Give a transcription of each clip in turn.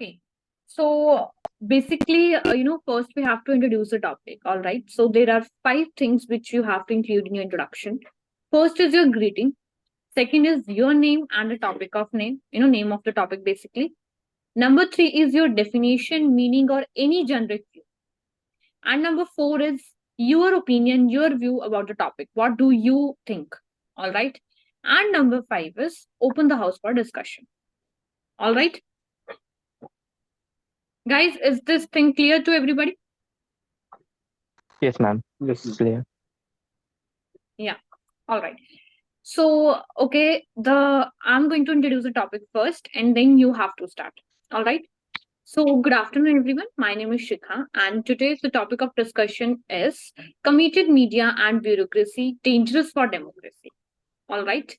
Okay. So basically, first we have to introduce the topic. All right. So there are five things which you have to include in your introduction. First is your greeting. Second is your name and the topic of name, name of the topic basically. Number three is your definition, meaning, or any generic view. And number four is your opinion, your view about the topic. What do you think? All right. And number five is open the house for discussion. All right. Guys, is this thing clear to everybody? Yes, ma'am. Yes. Clear. Yeah. All right. So, okay, I'm going to introduce the topic first and then you have to start. All right. So, good afternoon, everyone. My name is Shikha, and today's the topic of discussion is committed media and bureaucracy dangerous for democracy. All right.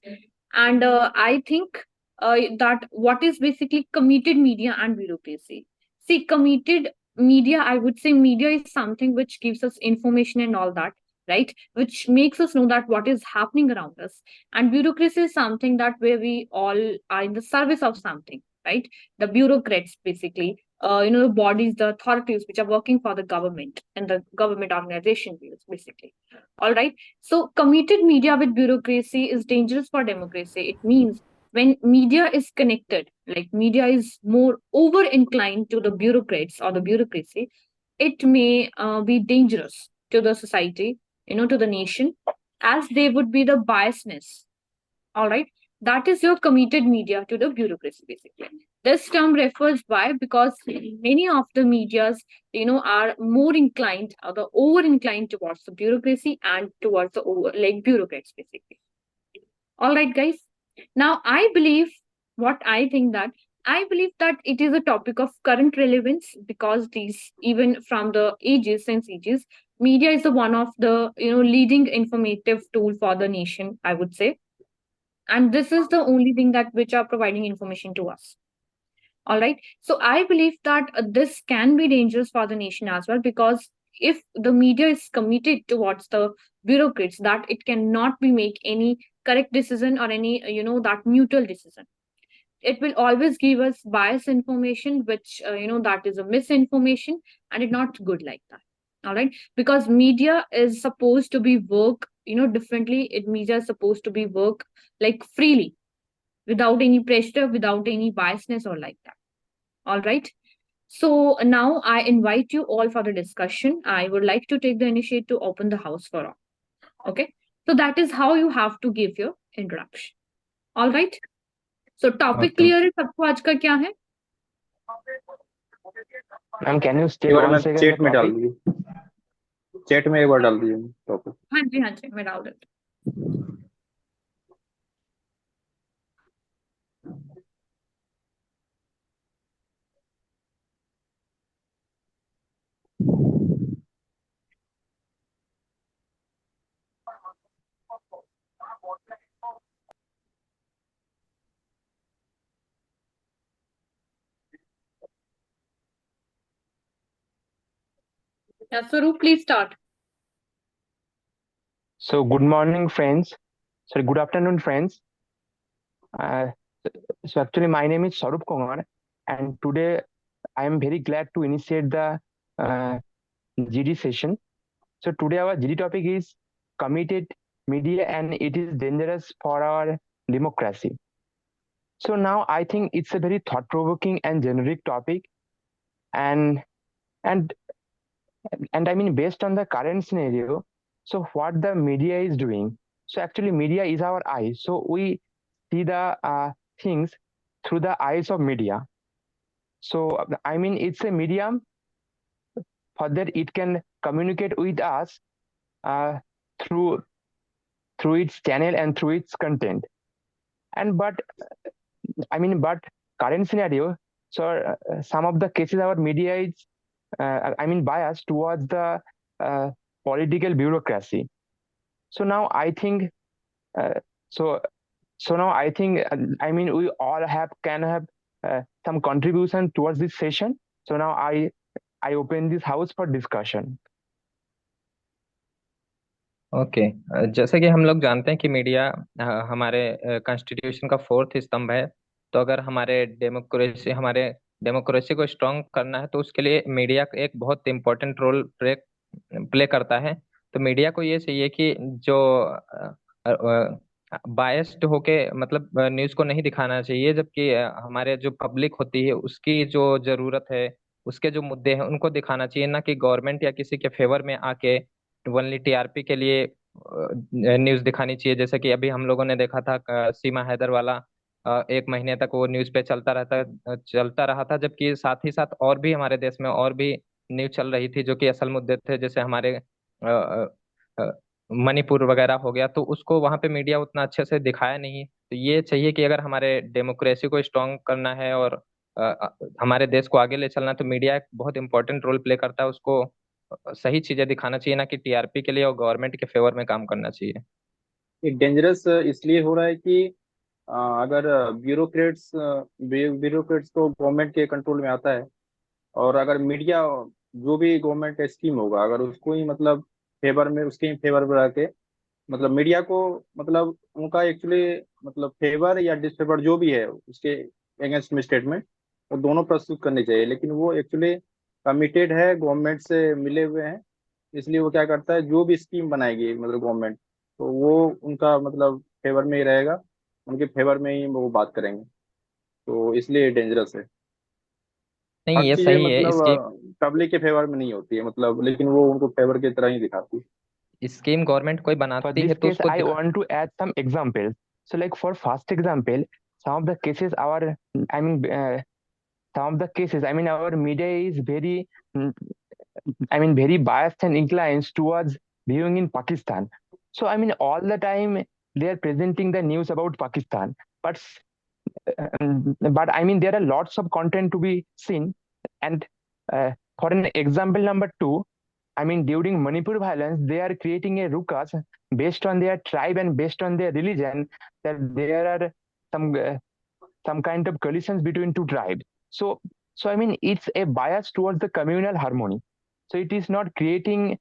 And I think that what is basically committed media and bureaucracy. See, committed media, I would say media is something which gives us information and all that, right? Which makes us know that what is happening around us. And bureaucracy is something that where we all are in the service of something, right? The bureaucrats basically, the bodies, the authorities which are working for the government and the government organization basically. All right. So, committed media with bureaucracy is dangerous for democracy. It means when media is connected, like media is more over inclined to the bureaucrats or the bureaucracy, it may be dangerous to the society, to the nation, as they would be the biasness. All right. That is your committed media to the bureaucracy, basically. This term refers why because many of the medias, are more inclined or the over inclined towards the bureaucracy and towards the over like bureaucrats, basically. All right, guys. Now I believe that it is a topic of current relevance because these even from the ages since ages, media is the one of the leading informative tool for the nation, I would say, and this is the only thing that which are providing information to us. All right. So I believe that this can be dangerous for the nation as well because if the media is committed towards the bureaucrats that it cannot be make any correct decision or any that neutral decision, it will always give us biased information which that is a misinformation, and it's not good like that. All right, because media is supposed to be work differently. Media is supposed to be work like freely, without any pressure, without any biasness or like that. All right. So now I invite you all for the discussion. I would like to take the initiative to open the house for all. Okay. So that is how you have to give your introduction. All right. So topic Okay. clear है सबको आज का क्या है? Ma'am, can you stay एक बार मैं once again the chat में डाल topic? दिए, चैट में एक बार डाल दिए टॉपिक। हाँ जी मैं डाल देती हूँ। Swaroop, please start. So, good morning, friends. Sorry, good afternoon, friends. Uh, so actually, my name is Sarup Kumar, and today I am very glad to initiate the uh, GD session. So today our GD topic is committed media, and it is dangerous for our democracy. So now I think it's a very thought-provoking and generic topic, and and and I mean based on the current scenario. So what the media is doing? So actually, media is our eye. So we see the things through the eyes of media. So I mean, it's a medium for that it can communicate with us uh, through through its channel and through its content. And but current scenario. So some of the cases our media is biased towards the uh, political bureaucracy. So now I think uh, so so now I think we all can have some contribution towards this session. So now I open this house for discussion. Okay जैसे कि हम लोग जानते हैं कि media हमारे constitution का fourth स्तंभ है। तो अगर हमारे डेमोक्रेसी हमारे डेमोक्रेसी को स्ट्रांग करना है तो उसके लिए मीडिया एक बहुत इंपॉर्टेंट रोल प्ले प्ले करता है। तो मीडिया को ये चाहिए कि जो बायस्ड होके मतलब न्यूज़ को नहीं दिखाना चाहिए, जबकि हमारे जो पब्लिक होती है उसकी जो जरूरत है, उसके जो मुद्दे हैं उनको दिखाना चाहिए, ना कि गवर्नमेंट या किसी के फेवर में आके ओनली टीआरपी के लिए न्यूज़ दिखानी चाहिए। जैसे कि अभी हम लोगों ने देखा था सीमा हैदर वाला, 1 महीने तक वो न्यूज़ पे चलता रहा था, जबकि साथ ही साथ और भी हमारे देश में और भी न्यूज़ चल रही थी जो कि असल मुद्दे थे। जैसे हमारे मणिपुर वगैरह हो गया, तो उसको वहां पे मीडिया उतना अच्छे से दिखाया नहीं। तो ये चाहिए कि अगर हमारे डेमोक्रेसी को स्ट्रांग करना है और हमारे देश को आगे ले चलना है, तो मीडिया एक बहुत इंपॉर्टेंट रोल प्ले करता है। उसको सही चीजें दिखाना चाहिए, ना कि टीआरपी के लिए और गवर्नमेंट के फेवर में काम करना चाहिए। ये डेंजरस इसलिए हो रहा है कि अगर ब्यूरोक्रेट्स को गवर्नमेंट के कंट्रोल में आता है, और अगर मीडिया जो भी गवर्नमेंट का स्कीम होगा अगर उसको ही मतलब फेवर में उसके ही फेवर में रह के मतलब मीडिया को मतलब उनका एक्चुअली मतलब फेवर या डिसफेवर जो भी है उसके अगेंस्ट में स्टेटमेंट वो दोनों प्रस्तुत करनी चाहिए, लेकिन वो एक्चुअली कमिटेड है, गवर्नमेंट से मिले हुए हैं। इसलिए वो क्या करता है, जो भी स्कीम बनाएगी मतलब गवर्नमेंट, तो वो उनका मतलब फेवर में ही रहेगा, उनके फेवर में ही वो बात करेंगे। तो इसलिए डेंजरस है। हर नहीं, ये चीजें सही है। इसकी मतलब पब्लिक के फेवर में नहीं होती है मतलब, लेकिन वो उनको फेवर की तरह ही दिखाती है। स्कीम गवर्नमेंट कोई For बनाती है this तो case, उसको I want to add some examples. So, like for first example, some of the cases our, I mean, some of the cases, I mean, our media is very, mm, I mean, very biased and inclined towards viewing in Pakistan. So, I mean, all the time they are presenting the news about Pakistan, but but I mean, there are lots of content to be seen. And for an example number two, I mean, during Manipur violence, they are creating a ruckus based on their tribe and based on their religion, that there are some some kind of collisions between two tribes. So I mean, it's a bias towards the communal harmony. So it is not creating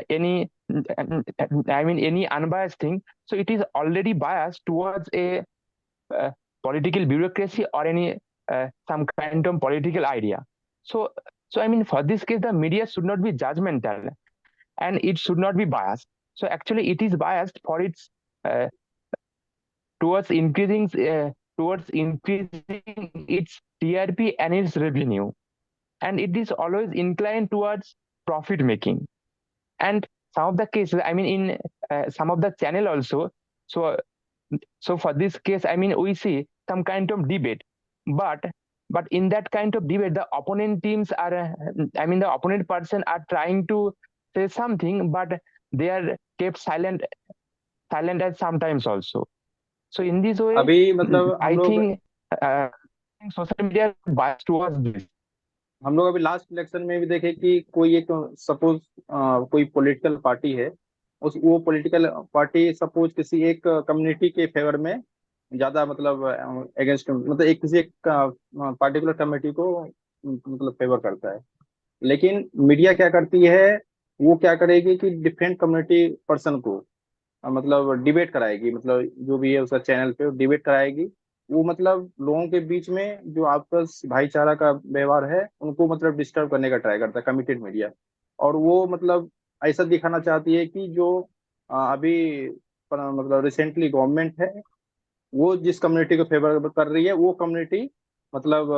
any, I mean, any unbiased thing. So it is already biased towards a uh, political bureaucracy or any some kind of political idea. So so I mean, for this case, the media should not be judgmental and it should not be biased. So actually, it is biased for its uh, towards increasing its TRP and its revenue, and it is always inclined towards profit making. And some of the cases, I mean, in some of the channel also. So so for this case, I mean, we see some kind of debate, but in that kind of debate, the opponent teams are, I mean, the opponent person are trying to say something, but they are kept silent at sometimes also. So in this way, अभी मतलब I think social media bias towards this. हम लोग अभी last election में भी देखे कि कोई एक सपोज कोई पॉलिटिकल पार्टी है, उस वो पॉलिटिकल पार्टी सपोज किसी एक कम्युनिटी के फेवर में ज्यादा मतलब अगेंस्ट मतलब एक किसी एक पार्टिकुलर कम्युनिटी को मतलब फेवर करता है। लेकिन मीडिया क्या करती है, वो क्या करेगी कि डिफरेंट कम्युनिटी पर्सन को मतलब डिबेट कराएगी, मतलब जो भी है उसका चैनल पे डिबेट कराएगी। वो मतलब लोगों के बीच में जो आपस भाईचारा का व्यवहार है उनको मतलब डिस्टर्ब करने का ट्राई करता है कमिटेड मीडिया। और वो मतलब ऐसा दिखाना चाहती है कि जो अभी मतलब रिसेंटली गवर्नमेंट है वो जिस कम्युनिटी को फेवर कर रही है वो कम्युनिटी मतलब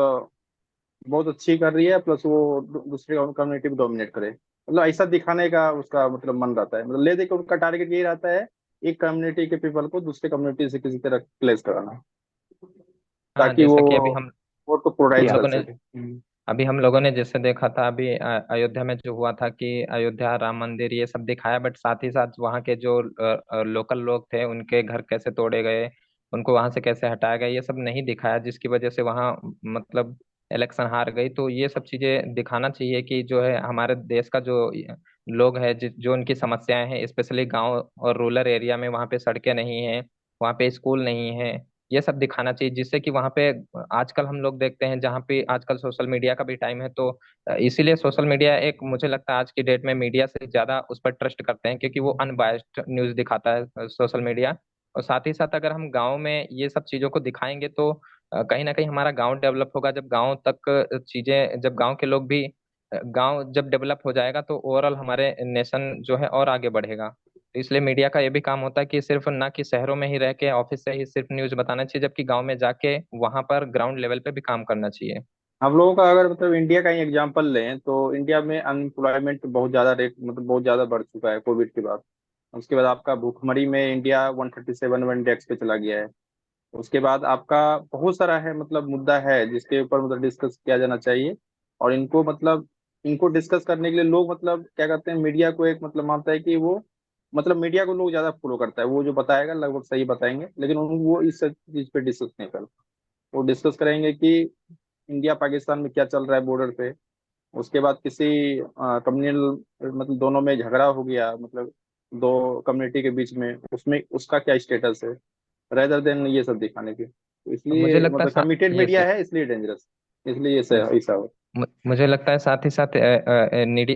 बहुत अच्छी कर रही है, प्लस वो दूसरे कम्युनिटी को डोमिनेट करे, मतलब ऐसा दिखाने का उसका मतलब मन रहता है, मतलब ले दे के उनका टारगेट यही रहता है एक कम्युनिटी के पीपल को दूसरे कम्युनिटी से किसी तरह प्लेस कराना, हाँ, ताकि वो जैसा कि अभी हम वोट को पोलराइज हम Yeah. कर लोगों ने सके। अभी हम लोगों ने जैसे देखा था अभी अयोध्या में जो हुआ था कि अयोध्या राम मंदिर ये सब दिखाया, बट साथ ही साथ वहाँ के जो लोकल लोग थे उनके घर कैसे तोड़े गए, उनको वहां से कैसे हटाया गया, ये सब नहीं दिखाया, जिसकी वजह से वहाँ मतलब इलेक्शन हार गई। तो ये सब चीजें दिखाना चाहिए कि जो है हमारे देश का जो लोग है जो उनकी समस्याएं हैं, स्पेशली गांव और रूरल एरिया में, वहाँ पे सड़कें नहीं है, वहाँ पे स्कूल नहीं है, ये सब दिखाना चाहिए, जिससे कि वहाँ पे आजकल हम लोग देखते हैं जहाँ पे आजकल सोशल मीडिया का भी टाइम है, तो इसीलिए सोशल मीडिया एक, मुझे लगता है आज की डेट में मीडिया से ज्यादा उस पर ट्रस्ट करते हैं, क्योंकि वो अनबायस्ड न्यूज दिखाता है सोशल मीडिया। और साथ ही साथ अगर हम गाँव में ये सब चीजों को दिखाएंगे तो कहीं ना कहीं हमारा गांव डेवलप होगा। जब गांव तक चीजें, जब गांव के लोग भी, गांव जब डेवलप हो जाएगा तो ओवरऑल हमारे नेशन जो है और आगे बढ़ेगा। तो इसलिए मीडिया का ये भी काम होता है कि सिर्फ ना कि शहरों में ही रह के ऑफिस से ही सिर्फ न्यूज बताना चाहिए, जबकि गांव में जाके वहां पर ग्राउंड लेवल पे भी काम करना चाहिए। हम लोगों का अगर मतलब इंडिया का ही एग्जांपल लें तो इंडिया में अनएम्प्लॉयमेंट बहुत ज्यादा रेट मतलब बहुत ज्यादा बढ़ चुका है कोविड के बाद। उसके बाद आपका भूखमरी में इंडिया 137 इंडेक्स पे चला गया है। उसके बाद आपका बहुत सारा है मतलब मुद्दा है जिसके ऊपर मतलब डिस्कस किया जाना चाहिए। और इनको मतलब इनको डिस्कस करने के लिए लोग मतलब क्या करते हैं, मीडिया को एक मतलब मानता है कि वो मतलब मीडिया को लोग ज्यादा फॉलो करता है, वो जो बताएगा लगभग सही बताएंगे, लेकिन वो इस चीज पे डिस्कस नहीं करते। वो डिस्कस करेंगे कि इंडिया पाकिस्तान में क्या चल रहा है बॉर्डर पे। उसके बाद किसी कम्युनल मतलब दोनों में झगड़ा हो गया मतलब दो कम्युनिटी के बीच में, उसमें उसका क्या स्टेटस है, रेदर देन ये सब दिखाने के। तो मुझे इसलिए लगता मतलब है कमिटेड यस मीडिया है इसलिए डेंजरस, इसलिए ऐसा यस ऐसा हो। मुझे लगता है साथ ही साथ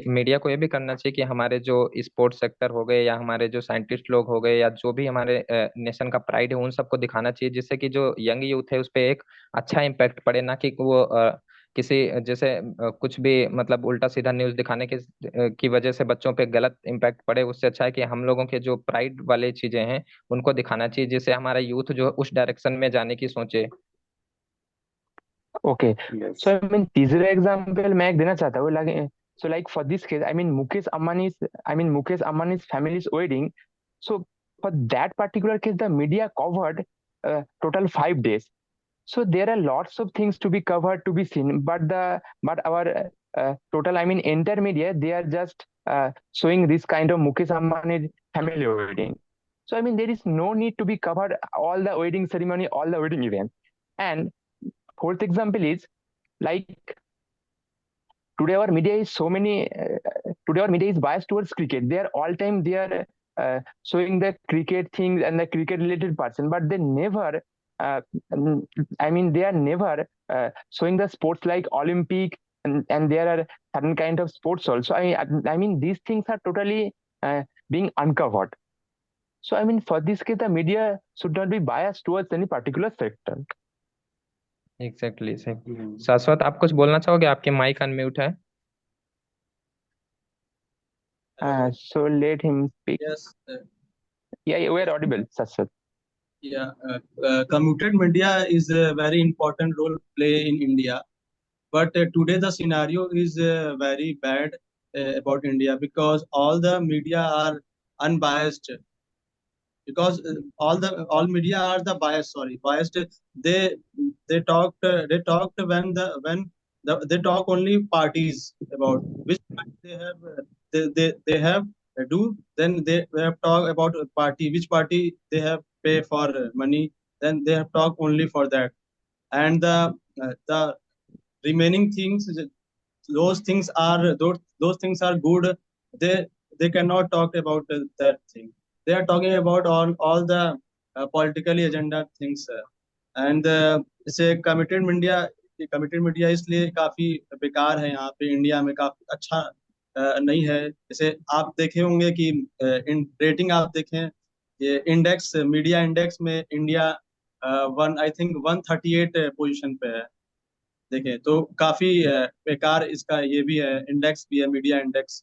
मीडिया को ये भी करना चाहिए कि हमारे जो स्पोर्ट्स सेक्टर हो गए, या हमारे जो साइंटिस्ट लोग हो गए, या जो भी हमारे नेशन का प्राइड है, उन सबको दिखाना चाहिए, जिससे कि जो यंग यूथ है उस पे एक अच्छा इम्पैक्ट पड़े। ना कि वो किसी जैसे कुछ भी मतलब उल्टा सीधा न्यूज़ दिखाने की वजह से बच्चों पे गलत इम्पैक्ट पड़े। उससे अच्छा है कि हम लोगों के जो प्राइड वाले चीजें हैं उनको दिखाना चाहिए, जिससे हमारा यूथ जो है उस डायरेक्शन में जाने की सोचे। Okay. Yes. So I mean तीसरा एग्जांपल मैं एक देना चाहता हूँ, like so like for this case Mukesh Ambanis families wedding. So for that particular case, the media covered total 5 days. So there are lots of things to be covered, to be seen, but our total, I mean, entire media, they are just showing this kind of Mukesh Ambani family wedding. So I mean, there is no need to be covered all the wedding ceremony, all the wedding events. And fourth example is like today our media is so many today our media is biased towards cricket. They are all time they are showing the cricket things and the cricket related person, but they never uh, I mean they are never showing the sports like Olympic, and there are certain kind of sports also. I mean these things are totally being uncovered. So I mean for this case the media should not be biased towards any particular sector. Exactly सही। शाश्वत, आप कुछ बोलना चाहोगे? आपकी mic unmute है। Hello. So let him speak. Yes. Yeah, we are audible, Saswat. Yeah. Commuted media is a very important role play in India, but today the scenario is very bad about India because all the media are unbiased. Because all media are the biased. Sorry, biased. They they talked they talk only parties about which party they have they have do. Then they have talk about a party, which party they have pay for money. Then they have talk only for that, and the remaining things, those things are good. They cannot talk about that thing. They are talking about all the politically agenda things, and जैसे committed media इसलिए काफी बेकार है यहाँ पे India में, काफी अच्छा नहीं है। जैसे आप देखे होंगे कि इन रेटिंग आप देखें, ये इंडेक्स, मीडिया इंडेक्स में India one I think 138 position पे है। देखें तो काफी बेकार इसका ये भी है, इंडेक्स भी है, मीडिया इंडेक्स।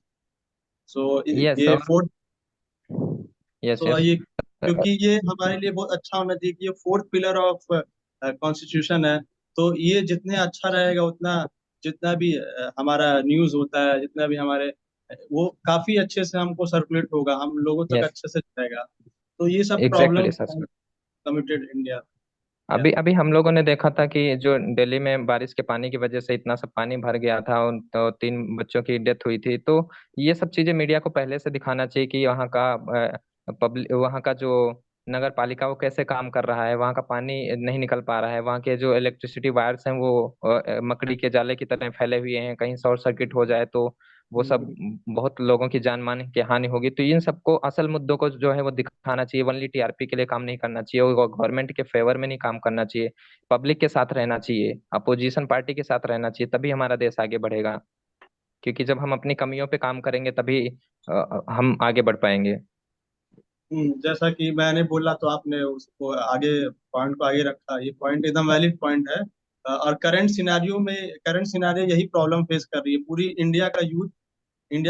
सो यस ये और फोर्थ, यस तो यस ये क्योंकि ये हमारे लिए बहुत अच्छा होना चाहिए कि ये फोर्थ पिलर ऑफ कॉन्स्टिट्यूशन है। तो ये जितने अच्छा रहेगा उतना, जितना भी हमारा न्यूज होता है, जितना भी हमारे वो काफी अच्छे से हमको सर्कुलेट होगा, हम लोगों तक यस अच्छे से जाएगा। तो ये सब एग्जैक्टली प्रॉब्लम सच में। Committed India. अभी अभी हम लोगों ने देखा था कि जो दिल्ली में बारिश के पानी की वजह से इतना सब पानी भर गया था, उन तो 3 बच्चों की डेथ हुई थी। तो ये सब चीजें मीडिया को पहले से दिखाना चाहिए कि वहाँ का पब्लिक, वहाँ का जो नगर पालिका वो कैसे काम कर रहा है, वहाँ का पानी नहीं निकल पा रहा है, वहाँ के जो इलेक्ट्रिसिटी वायर्स हैं वो मकड़ी के जाले की तरह फैले हुए हैं, कहीं शॉर्ट सर्किट हो जाए तो वो सब बहुत लोगों की जान मान की हानि होगी। तो इन सबको, असल मुद्दों को जो है वो दिखाना चाहिए। ओनली टीआरपी के लिए काम नहीं करना चाहिए, और गवर्नमेंट के फेवर में नहीं काम करना चाहिए। पब्लिक के साथ रहना चाहिए, अपोजिशन पार्टी के साथ रहना चाहिए, तभी हमारा देश आगे बढ़ेगा। क्योंकि जब हम अपनी कमियों पे काम करेंगे तभी हम आगे बढ़ पाएंगे। जैसा कि मैंने बोला तो आपने उसको आगे, पॉइंट को आगे रखा, ये पॉइंट एकदम वैलिड पॉइंट है। और करंट सिनारियो यही प्रॉब्लम फेस कर रही है पूरी इंडिया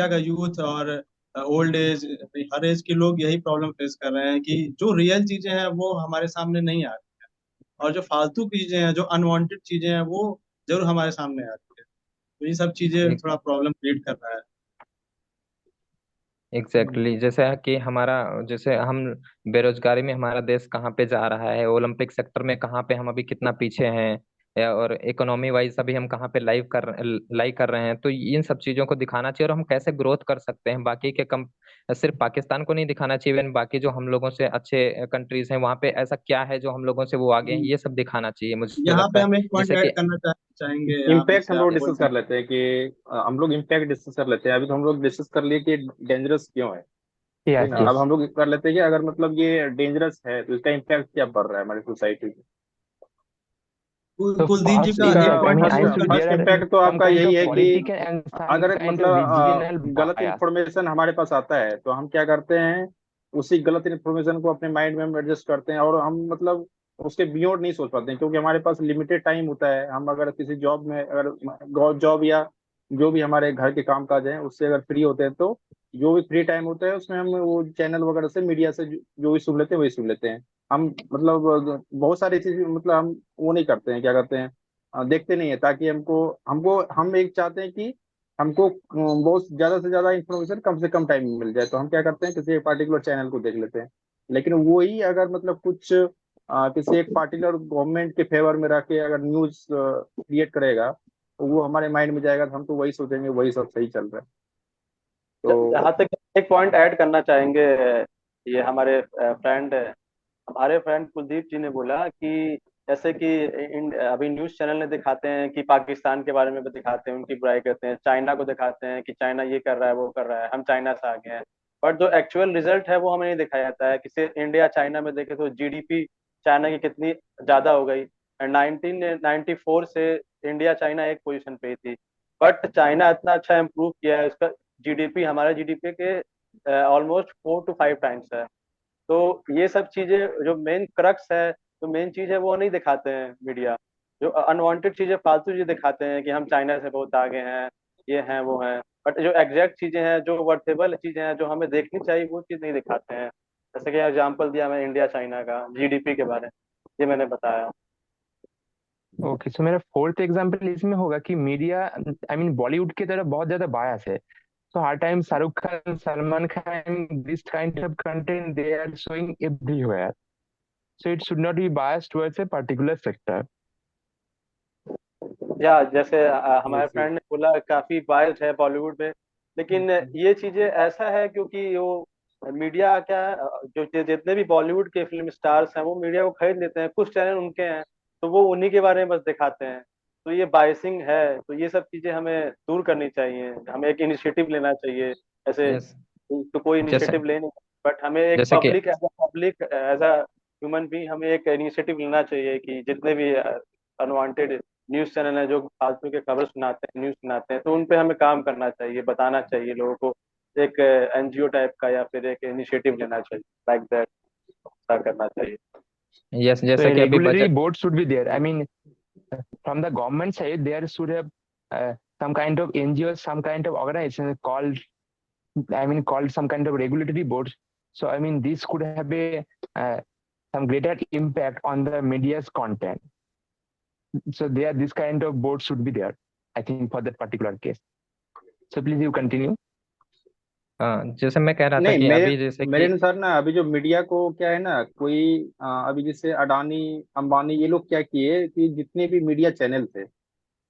का यूथ और ओल्ड एज, हर एज के लोग यही प्रॉब्लम फेस कर रहे हैं कि जो रियल चीजें हैं वो हमारे सामने नहीं आ रही, और जो फालतू की चीजें हैं, जो अनवांटेड चीजें हैं, वो जरूर हमारे सामने आ रही है। तो ये सब चीजें थोड़ा प्रॉब्लम क्रिएट कर रहा है। एग्जैक्टली जैसे है कि हमारा, जैसे हम बेरोजगारी में हमारा देश कहाँ पे जा रहा है, ओलंपिक सेक्टर में कहाँ पे हम अभी कितना पीछे हैं, और इकोनॉमी वाइज अभी हम कहाँ पे लाई कर रहे हैं। तो इन सब चीजों को दिखाना चाहिए, और हम कैसे ग्रोथ कर सकते हैं बाकी के कम, सिर्फ पाकिस्तान को नहीं दिखाना चाहिए, इवन बाकी जो हम लोगों से अच्छे कंट्रीज हैं वहाँ पे ऐसा क्या है जो हम लोगों से वो आगे हैं, ये सब दिखाना चाहिए मुझे यहाँ पे लगता है। हम एक पॉइंट जैसे ऐड कि करना चाहेंगे, आप इम्पैक्ट जैसे हम आप लोग डिस्कस बोल कर लेते हैं कि हम लोग इम्पैक्ट डिस्कस कर लेते हैं। अभी तो हम लोग डिस्कस कर लिए कि डेंजरस क्यों है, ठीक Yes, ना। अब yes. हम लोग कर लेते हैं कि अगर मतलब ये डेंजरस है तो इसका इम्पैक्ट क्या पड़ रहा है हमारी सोसाइटी पे। So कुलदीप जी first का एक impact, I इसका पॉइंट mean, हम I फर्स्ट नोट should करना फर्स्ट there are इम्पैक्ट तो some आपका kind यही of है कि political and some अगर kind of regional मतलब गलत bias. इंफॉर्मेशन हमारे पास आता है तो हम क्या करते हैं, उसी गलत इंफॉर्मेशन को अपने माइंड में एडजस्ट करते हैं, और हम मतलब उसके बियॉन्ड नहीं सोच पाते हैं, क्योंकि हमारे पास लिमिटेड टाइम होता है। हम अगर किसी जॉब में, अगर गवर्नमेंट जॉब या जो भी हमारे घर के काम काज हैं उससे अगर फ्री होते हैं, तो जो भी फ्री टाइम होता है उसमें हम वो चैनल वगैरह से, मीडिया से जो भी सुन लेते हैं वही सुन लेते हैं। हम मतलब बहुत सारी चीजें मतलब हम वो नहीं करते हैं, क्या कहते हैं, देखते नहीं है, ताकि हमको हमको हम एक चाहते हैं कि हमको बहुत ज्यादा से ज्यादा इंफॉर्मेशन कम से कम टाइम में मिल जाए, तो हम क्या करते हैं, किसी एक पार्टिकुलर चैनल को देख लेते हैं। लेकिन वही अगर मतलब कुछ किसी एक पार्टिकुलर गवर्नमेंट के फेवर में रह के अगर न्यूज क्रिएट करेगा, तो वो हमारे माइंड में जाएगा, तो हम तो वही सोचेंगे वही सब सही चल रहा है। तो जहाँ तक एक पॉइंट ऐड करना चाहेंगे, ये हमारे फ्रेंड कुलदीप जी ने बोला कि जैसे कि अभी न्यूज़ चैनल ने दिखाते हैं कि पाकिस्तान के बारे में भी दिखाते हैं, उनकी बुराई करते हैं, चाइना को दिखाते हैं कि चाइना ये कर रहा है वो कर रहा है, हम चाइना से आगे हैं। बट जो एक्चुअल रिजल्ट है वो हमें नहीं दिखाया जाता है। किसी इंडिया चाइना में देखे तो जीडीपी चाइना की कितनी ज्यादा हो गई। 1994 से इंडिया चाइना एक पोजीशन पे ही थी, बट चाइना इतना अच्छा इम्प्रूव किया है, उसका जीडीपी हमारे जीडीपी के ऑलमोस्ट 4 to 5 टाइम्स है। तो ये सब चीजें जो मेन क्रक्स है, जो मेन चीज है वो नहीं दिखाते हैं मीडिया। जो अनवांटेड चीजें, फालतू चीजें दिखाते हैं कि हम चाइना से बहुत आगे हैं, ये हैं वो हैं। बट जो एग्जैक्ट चीजें हैं, जो वर्थेबल चीजें हैं, जो हमें देखनी चाहिए, वो चीज नहीं दिखाते हैं। जैसे कि एग्जांपल दिया मैं इंडिया चाइना का जीडीपी के बारे में, ये मैंने बताया। ओके, सो मेरा फोर्थ एग्जांपल इसमें होगा कि मीडिया, आई मीन बॉलीवुड की तरफ बहुत ज्यादा बायस है। So hard time Shahrukh Khan, Salman Khan, this kind of content they are showing everywhere. So it should not be biased towards a particular sector. या जैसे हमारे Yes, yes. फ्रेंड ने बोला काफी बायस्ड है बॉलीवुड में, लेकिन ये चीजें ऐसा है क्योंकि वो मीडिया क्या है, जितने भी बॉलीवुड के फिल्म स्टार्स हैं वो मीडिया को खरीद लेते हैं, कुछ चैनल उनके हैं, तो वो उन्हीं के बारे में बस दिखाते हैं। तो ये बायसिंग है, तो ये सब चीजें हमें दूर करनी चाहिए, हमें एक इनिशिएटिव लेना चाहिए। ऐसे यस, तो कोई जैसे इनिशिएटिव ले नहीं, बट हमें एक जैसे कि पब्लिक एज अ ह्यूमन भी हमें एक इनिशिएटिव लेना चाहिए कि जितने भी अनवांटेड न्यूज चैनल है जो फालतू के खबर सुनाते हैं, न्यूज सुनाते हैं, तो उन पे हमें काम करना चाहिए, बताना चाहिए लोगों को। एक एनजीओ टाइप का या फिर एक इनिशिएटिव लेना चाहिए, लाइक दैट, ऐसा करना चाहिए। यस, So जैसे a कि अभी regulatory budget, board should be there. I mean, from the government side, there should have some kind of NGO, some kind of organization called, I mean, called some kind of regulatory boards. So I mean, this could have a some greater impact on the media's content. So there, this kind of board should be there, I think, for that particular case. So please you continue. जैसे मैं कह रहा था नहीं, कि मेरे अभी जैसे मेरे कि अनुसार ना, अभी जो मीडिया को क्या है ना, कोई अभी जैसे अडानी अंबानी ये लोग क्या किए कि जितने भी मीडिया चैनल थे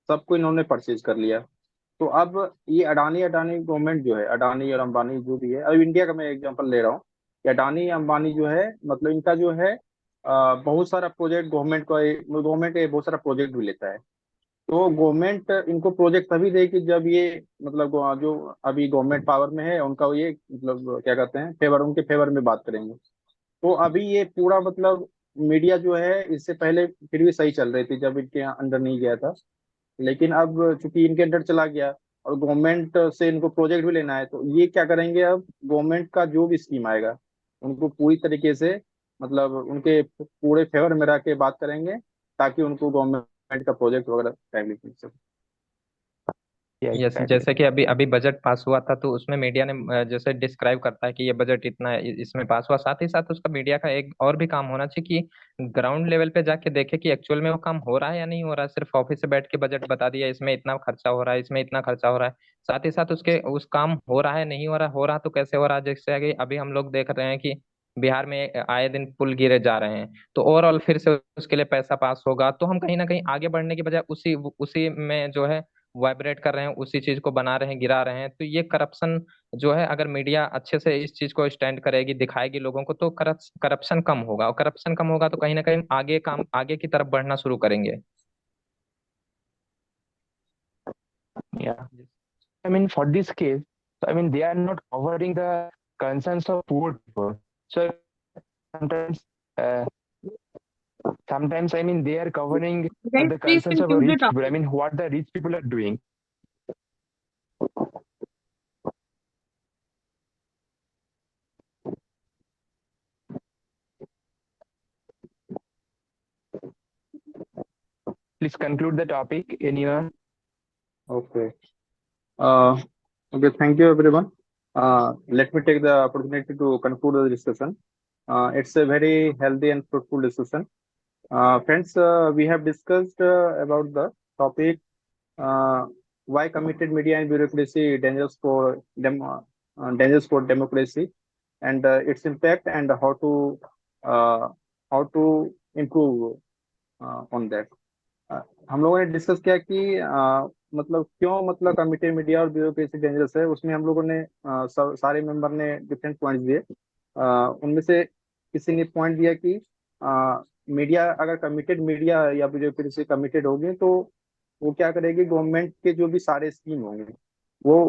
सबको इन्होंने परचेज कर लिया। तो अब ये अडानी अडानी गवर्नमेंट जो है, अडानी और अंबानी जो भी है, अब इंडिया का मैं एग्जांपल ले रहा हूँ कि अडानी अंबानी जो है, मतलब इनका जो है बहुत सारा प्रोजेक्ट गवर्नमेंट का बहुत सारा प्रोजेक्ट भी लेता है। तो गवर्नमेंट इनको प्रोजेक्ट तभी देगी जब ये मतलब जो अभी गवर्नमेंट पावर में है उनका ये मतलब क्या कहते हैं, फेवर, उनके फेवर में बात करेंगे। तो अभी ये पूरा मतलब मीडिया जो है इससे पहले फिर भी सही चल रही थी जब इनके अंडर नहीं गया था, लेकिन अब चूंकि इनके अंडर चला गया और गवर्नमेंट से इनको प्रोजेक्ट भी लेना है, तो ये क्या करेंगे, अब गवर्नमेंट का जो भी स्कीम आएगा उनको पूरी तरीके से मतलब उनके पूरे फेवर में रह के बात करेंगे, ताकि उनको गवर्नमेंट का प्रोजेक्ट वगैरह टाइमली मिल सके। Yeah, yes, exactly. जैसे कि अभी अभी बजट पास हुआ था तो उसमें मीडिया ने जैसे डिस्क्राइब करता है कि ये बजट इतना इसमें पास हुआ, साथ ही साथ उसका मीडिया का एक और भी काम होना चाहिए कि ग्राउंड लेवल पे जाके देखे कि एक्चुअल में वो काम हो रहा है या नहीं हो रहा है। सिर्फ ऑफिस से बैठ के बजट बता दिया, इसमें इतना खर्चा हो रहा है, इसमें इतना खर्चा हो रहा है, साथ ही साथ उसके उस काम हो रहा है नहीं हो रहा तो कैसे हो रहा है। जैसे कि अभी हम लोग देख रहे हैं कि बिहार में आए दिन पुल गिरे जा रहे हैं, तो ओवरऑल फिर से उसके लिए पैसा पास होगा तो हम कहीं ना कहीं आगे बढ़ने की बजाय उसी उसी में जो है वाइब्रेट कर रहे हैं, उसी चीज को बना रहे हैं, गिरा रहे हैं। तो ये करप्शन जो है, अगर मीडिया अच्छे से इस चीज को स्टैंड करेगी, दिखाएगी लोगों को, तो करप्शन कम होगा, और करप्शन कम होगा तो कहीं ना कहीं आगे की तरफ बढ़ना शुरू करेंगे। Yeah. I mean, for this case, so I mean, they are not covering the concerns of poor people. So sometimes, uh, sometimes I mean, they are covering Guys, the please concerns of conclude the rich people. I topic. mean, what the rich people are doing. Please conclude the topic, anyone. Okay. Okay. Thank you, everyone. Let me take the opportunity to conclude the discussion. It's a very healthy and fruitful discussion. Friends, we have discussed about the topic, uh, why committed media and bureaucracy dangerous for democracy, and its impact, and uh, how to improve on that. हम लोगों ने discuss किया कि मतलब क्यों मतलब committed media और bureaucracy dangerous है। उसमें हम लोगों ने सारे मेंबर ने डिफरेंट पॉइंट्स दिए। उनमें से किसी ने पॉइंट दिया कि मीडिया, अगर कमिटेड मीडिया या ब्यूरोक्रेसी कमिटेड होगी तो वो क्या करेगी, गवर्नमेंट के जो भी सारे स्कीम होंगे वो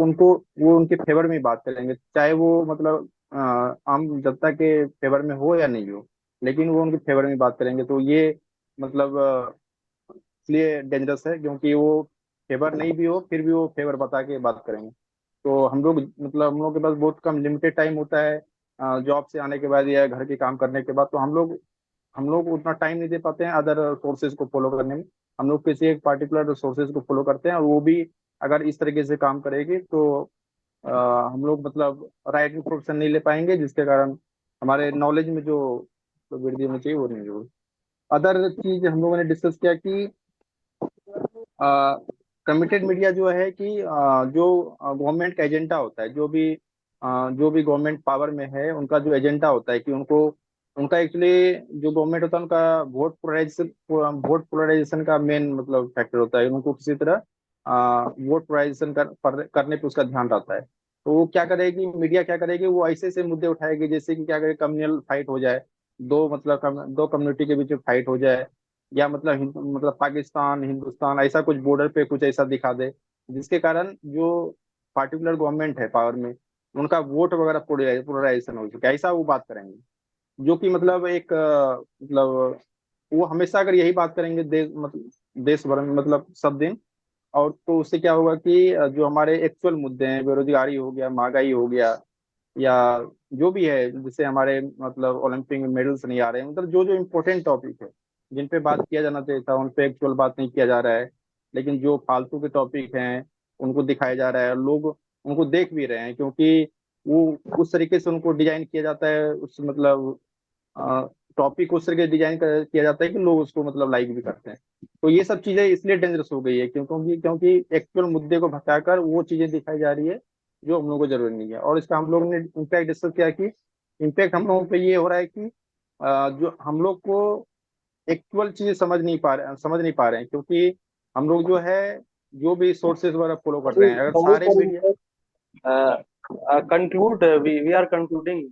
उनके फेवर में ही बात करेंगे, चाहे वो मतलब आम जनता के फेवर में हो या नहीं हो, लेकिन वो उनके फेवर में बात करेंगे। तो ये मतलब इसलिए डेंजरस है, क्योंकि वो फेवर नहीं भी हो फिर भी वो फेवर बता के बात करेंगे। तो हम लोग के पास बहुत कम लिमिटेड टाइम होता है जॉब से आने के बाद या घर के काम करने के बाद। तो हम लोग उतना टाइम नहीं दे पाते हैं अदर सोर्सेज को फॉलो करने में। हम लोग किसी एक पार्टिकुलर सोर्सेज को फॉलो करते हैं, और वो भी अगर इस तरीके से काम करेगी तो हम लोग मतलब राइट इन्फॉर्मेशन नहीं ले पाएंगे, जिसके कारण हमारे नॉलेज में जो वृद्धि होनी चाहिए वो नहीं होगी। अदर चीज हम लोगों ने डिस्कस किया कि कमिटेड मीडिया जो है कि जो गवर्नमेंट का एजेंडा होता है, जो भी गवर्नमेंट पावर में है उनका जो एजेंडा होता है कि उनका एक्चुअली जो गवर्नमेंट होता है उनका वोट पोलराइजेशन का मेन मतलब फैक्टर होता है। उनको किसी तरह वोट पोलराइजेशन करने पे उसका ध्यान रहता है। तो वो क्या करेगी, मीडिया क्या करेगी, वो ऐसे ऐसे मुद्दे उठाएगी जैसे कि क्या करे, कम्युनल फाइट हो जाए, दो कम्युनिटी के बीच में फाइट हो जाए, या मतलब पाकिस्तान हिंदुस्तान ऐसा कुछ बॉर्डर पे कुछ ऐसा दिखा दे, जिसके कारण जो पार्टिकुलर गवर्नमेंट है पावर में उनका वोट वगैरह पोलराइजेशन हो सके, ऐसा वो बात करेंगे। जो कि मतलब एक मतलब वो हमेशा अगर यही बात करेंगे देश भर में मतलब सब दिन, और तो उससे क्या होगा कि जो हमारे एक्चुअल मुद्दे हैं, बेरोजगारी हो गया, महंगाई हो गया, या जो भी है, जिससे हमारे मतलब ओलंपिक में मेडल्स नहीं आ रहे हैं, मतलब जो जो इम्पोर्टेंट टॉपिक है जिन पे बात किया जाना चाहिए था उन पे एक्चुअल बात नहीं किया जा रहा है। लेकिन जो फालतू के टॉपिक हैं उनको दिखाया जा रहा है, लोग उनको देख भी रहे हैं, क्योंकि वो उस तरीके से उनको डिजाइन किया जाता है, उस मतलब टॉपिक उस तरीके से किया जाता है कि लोग उसको मतलब लाइक भी करते हैं। तो ये सब चीजें इसलिए डेंजरस हो गई है क्योंकि एक्चुअल मुद्दे को भटकाकर वो चीजें दिखाई जा रही है जो हम लोगों को जरूरी नहीं है। और इसका हम लोगों ने इम्पैक्ट डिस्कस किया कि इम्पैक्ट हम लोगों पे ये हो रहा है कि जो हम लोग को एक्चुअल चीजें समझ नहीं पा रहे हैं, क्योंकि हम लोग जो है जो भी सोर्सेज वगैरह फॉलो कर रहे हैं, अगर सारे media conclude we are concluding.